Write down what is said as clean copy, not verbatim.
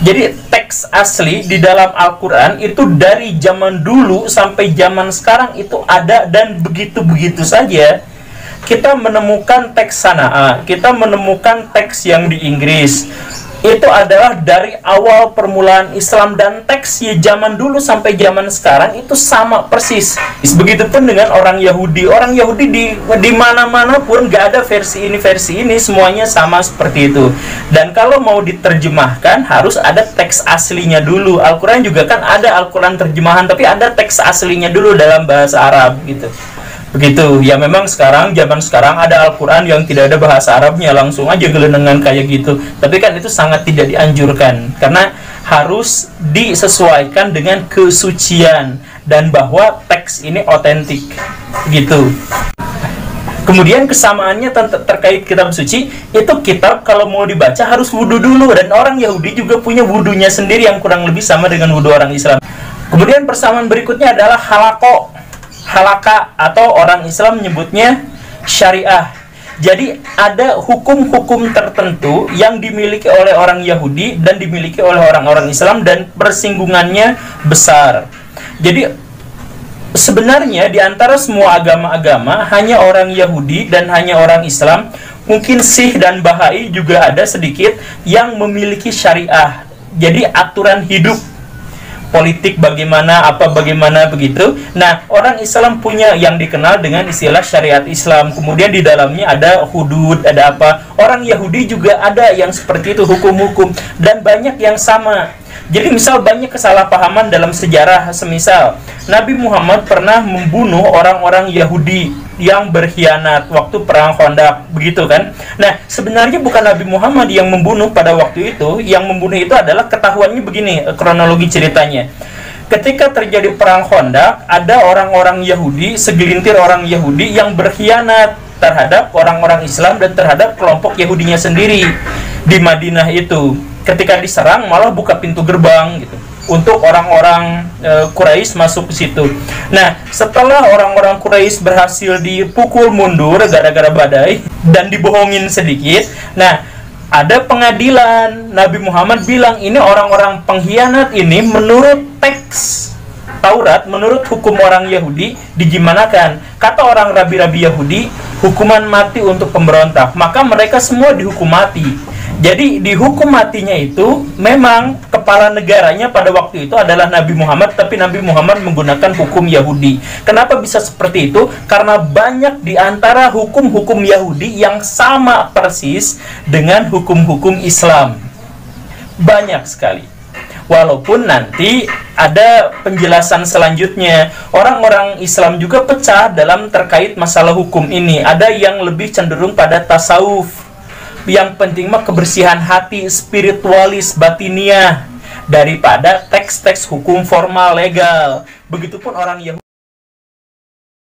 Jadi teks asli di dalam Al-Quran itu dari zaman dulu sampai zaman sekarang itu ada, dan begitu-begitu saja kita menemukan teks Sanaa, kita menemukan teks yang di Inggris. Itu adalah dari awal permulaan Islam, dan teks ya zaman dulu sampai zaman sekarang itu sama persis. Begitupun dengan orang Yahudi. Orang Yahudi di mana-mana pun nggak ada versi ini, semuanya sama seperti itu. Dan kalau mau diterjemahkan harus ada teks aslinya dulu. Al-Quran juga kan ada Al-Quran terjemahan, tapi ada teks aslinya dulu dalam bahasa Arab gitu. Begitu, ya memang zaman sekarang ada Al-Quran yang tidak ada bahasa Arabnya, langsung aja gelenengan kayak gitu. Tapi kan itu sangat tidak dianjurkan, karena harus disesuaikan dengan kesucian, dan bahwa teks ini otentik, gitu. Kemudian kesamaannya terkait kitab suci, itu kitab kalau mau dibaca harus wudhu dulu, dan orang Yahudi juga punya wudhunya sendiri yang kurang lebih sama dengan wudhu orang Islam. Kemudian persamaan berikutnya adalah halaka, atau orang Islam menyebutnya syariah. Jadi ada hukum-hukum tertentu yang dimiliki oleh orang Yahudi dan dimiliki oleh orang-orang Islam, dan persinggungannya besar. Jadi sebenarnya di antara semua agama-agama hanya orang Yahudi dan hanya orang Islam, mungkin Sikh dan Bahai juga ada sedikit yang memiliki syariah. Jadi aturan hidup, politik bagaimana, apa bagaimana begitu. Nah, orang Islam punya yang dikenal dengan istilah syariat Islam. Kemudian di dalamnya ada hudud, ada apa. Orang Yahudi juga ada yang seperti itu, hukum-hukum, dan banyak yang sama. Jadi misal banyak kesalahpahaman dalam sejarah, semisal Nabi Muhammad pernah membunuh orang-orang Yahudi yang berkhianat waktu perang Khandaq, begitu kan? Nah, sebenarnya bukan Nabi Muhammad yang membunuh pada waktu itu. Yang membunuh itu adalah, ketahuannya begini kronologi ceritanya. Ketika terjadi perang Khandaq, ada orang-orang Yahudi, segelintir orang Yahudi yang berkhianat terhadap orang-orang Islam dan terhadap kelompok Yahudinya sendiri di Madinah itu. Ketika diserang malah buka pintu gerbang gitu untuk orang-orang Quraisy masuk ke situ. Nah, setelah orang-orang Quraisy berhasil dipukul mundur gara-gara badai dan dibohongin sedikit, nah ada pengadilan. Nabi Muhammad bilang, ini orang-orang pengkhianat ini menurut teks Taurat, menurut hukum orang Yahudi digimanakan? Kata orang rabi-rabi Yahudi, hukuman mati untuk pemberontak. Maka mereka semua dihukum mati. Jadi dihukum matinya itu memang kepala negaranya pada waktu itu adalah Nabi Muhammad, tapi Nabi Muhammad menggunakan hukum Yahudi. Kenapa bisa seperti itu? Karena banyak di antara hukum-hukum Yahudi yang sama persis dengan hukum-hukum Islam. Banyak sekali. Walaupun nanti ada penjelasan selanjutnya. Orang-orang Islam juga pecah dalam terkait masalah hukum ini. Ada yang lebih cenderung pada tasawuf. Yang penting mah kebersihan hati, spiritualis, batiniah, daripada teks-teks hukum formal legal. Begitupun orang Yahudi.